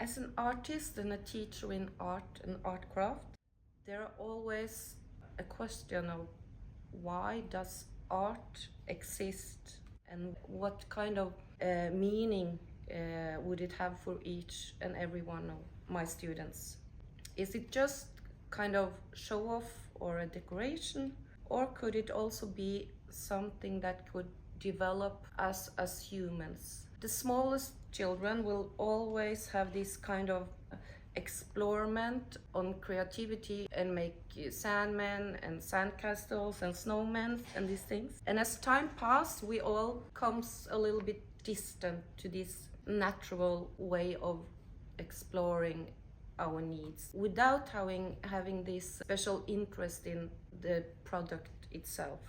As an artist and a teacher in art and art craft, there are always a question of why does art exist and what kind of meaning would it have for each and every one of my students? Is it just kind of show off or a decoration, or could it also be something that could develop us as humans? The smallest children will always have this kind of explorement on creativity and make sandmen and sandcastles and snowmen and these things. And as time passes, we all comes a little bit distant to this natural way of exploring our needs without having this special interest in the product itself.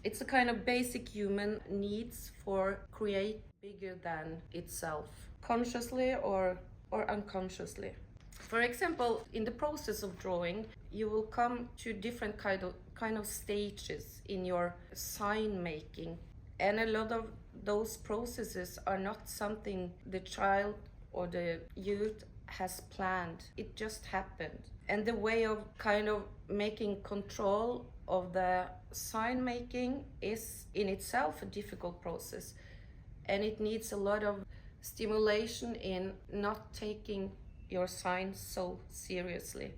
It's a kind of basic human needs for create bigger than itself, consciously or unconsciously. For example, in the process of drawing, you will come to different kind of stages in your sign making, and a lot of those processes are not something the child or the youth has planned. It just happened. And the way of kind of making control of the sign making is in itself a difficult process, and it needs a lot of stimulation in not taking your signs so seriously.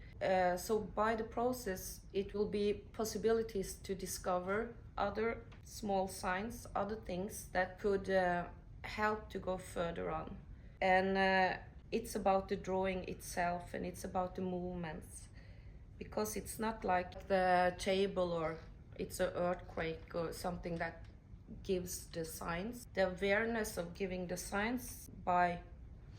So by the process, it will be possibilities to discover other small signs, other things that could help to go further on. And it's about the drawing itself, and it's about the movements, because it's not like the table or it's an earthquake or something that gives the signs. The awareness of giving the signs by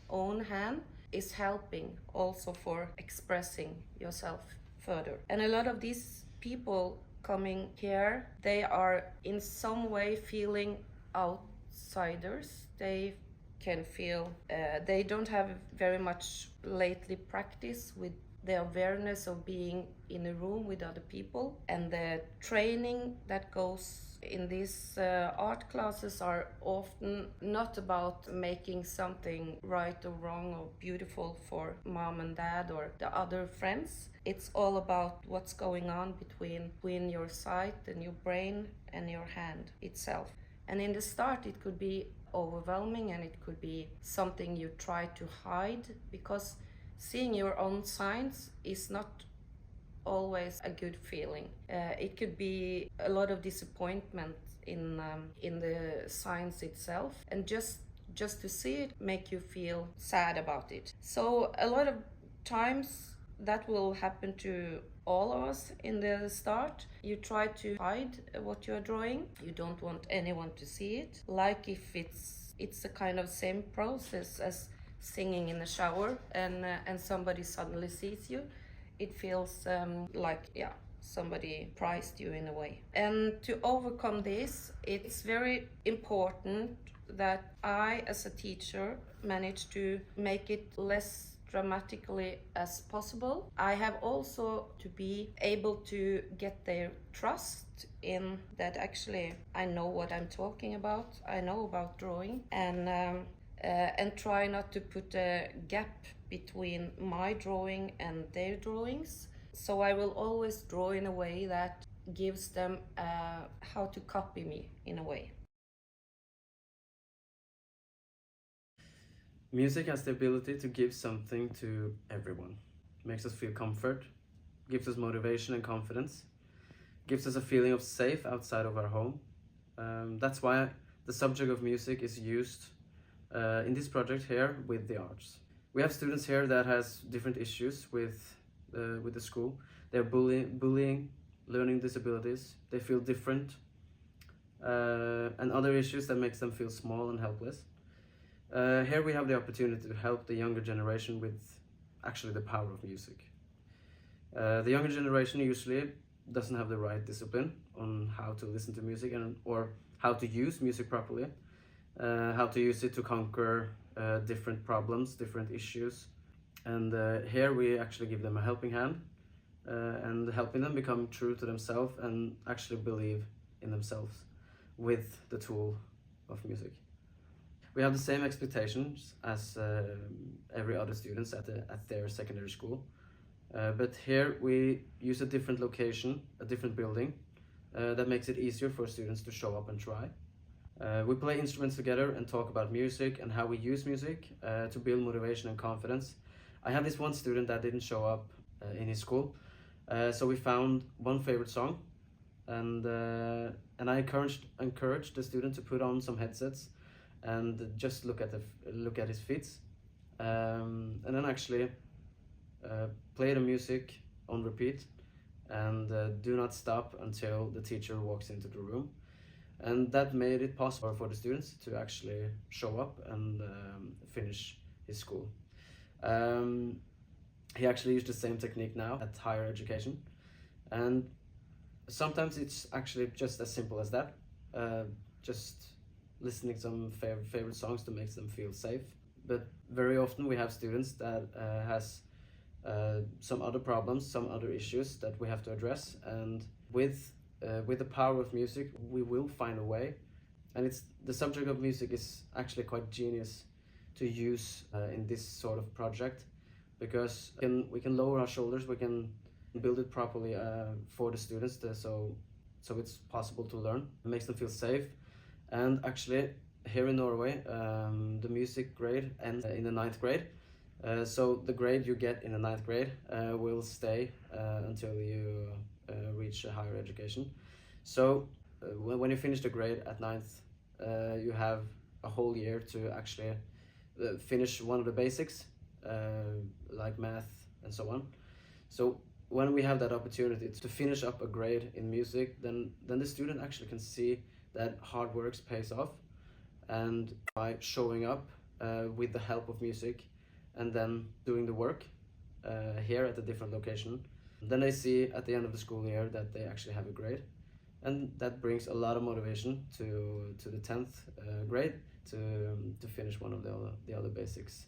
own hand is helping also for expressing yourself further. And a lot of these people coming here, they are in some way feeling outsiders. They can feel they don't have very much lately practice with the awareness of being in a room with other people, and the training that goes in these art classes are often not about making something right or wrong or beautiful for mom and dad or the other friends. It's all about what's going on between your sight and your brain and your hand itself. And in the start it could be overwhelming, and it could be something you try to hide, because seeing your own signs is not always a good feeling. It could be a lot of disappointment in the signs itself, and just to see it make you feel sad about it. So a lot of times that will happen to all of us in the start. You try to hide what you're drawing. You don't want anyone to see it. Like if it's a kind of same process as singing in the shower, and somebody suddenly sees you. It feels like, yeah, somebody prized you in a way. And to overcome this, it's very important that I, as a teacher, manage to make it less dramatically as possible. I have also to be able to get their trust in that actually I know what I'm talking about. I know about drawing, and try not to put a gap between my drawing and their drawings. So I will always draw in a way that gives them how to copy me in a way. Music has the ability to give something to everyone. Makes us feel comfort, gives us motivation and confidence, gives us a feeling of safe outside of our home. That's why the subject of music is used in this project here with the arts. We have students here that has different issues with the school. They're bullying, learning disabilities. They feel different, and other issues that makes them feel small and helpless. Here we have the opportunity to help the younger generation with actually the power of music. The younger generation usually doesn't have the right discipline on how to listen to music or how to use music properly, how to use it to conquer different problems, different issues. And here we actually give them a helping hand and helping them become true to themselves and actually believe in themselves with the tool of music. We have the same expectations as every other students at their secondary school. But here we use a different location, a different building, that makes it easier for students to show up and try. We play instruments together and talk about music and how we use music to build motivation and confidence. I have this one student that didn't show up in his school, so we found one favorite song, and I encouraged the student to put on some headsets and just look at his feet, and then actually play the music on repeat, and do not stop until the teacher walks into the room. And that made it possible for the students to actually show up and finish his school. He actually used the same technique now at higher education, and sometimes it's actually just as simple as that, just listening some favorite songs to make them feel safe. But very often we have students that has some other problems, some other issues that we have to address, and with the power of music we will find a way. And the subject of music is actually quite genius to use in this sort of project, because we can lower our shoulders, we can build it properly for the students so it's possible to learn. It makes them feel safe. And actually here in Norway the music grade ends in the 9th grade, so the grade you get in the 9th grade will stay until you reach a higher education. So when you finish the grade at 9th, you have a whole year to actually finish one of the basics, like math and so on. So when we have that opportunity to finish up a grade in music, then the student actually can see that hard work pays off, and by showing up with the help of music and then doing the work here at a different location, then they see at the end of the school year that they actually have a grade, and that brings a lot of motivation to the 10th grade to finish one of the other basics.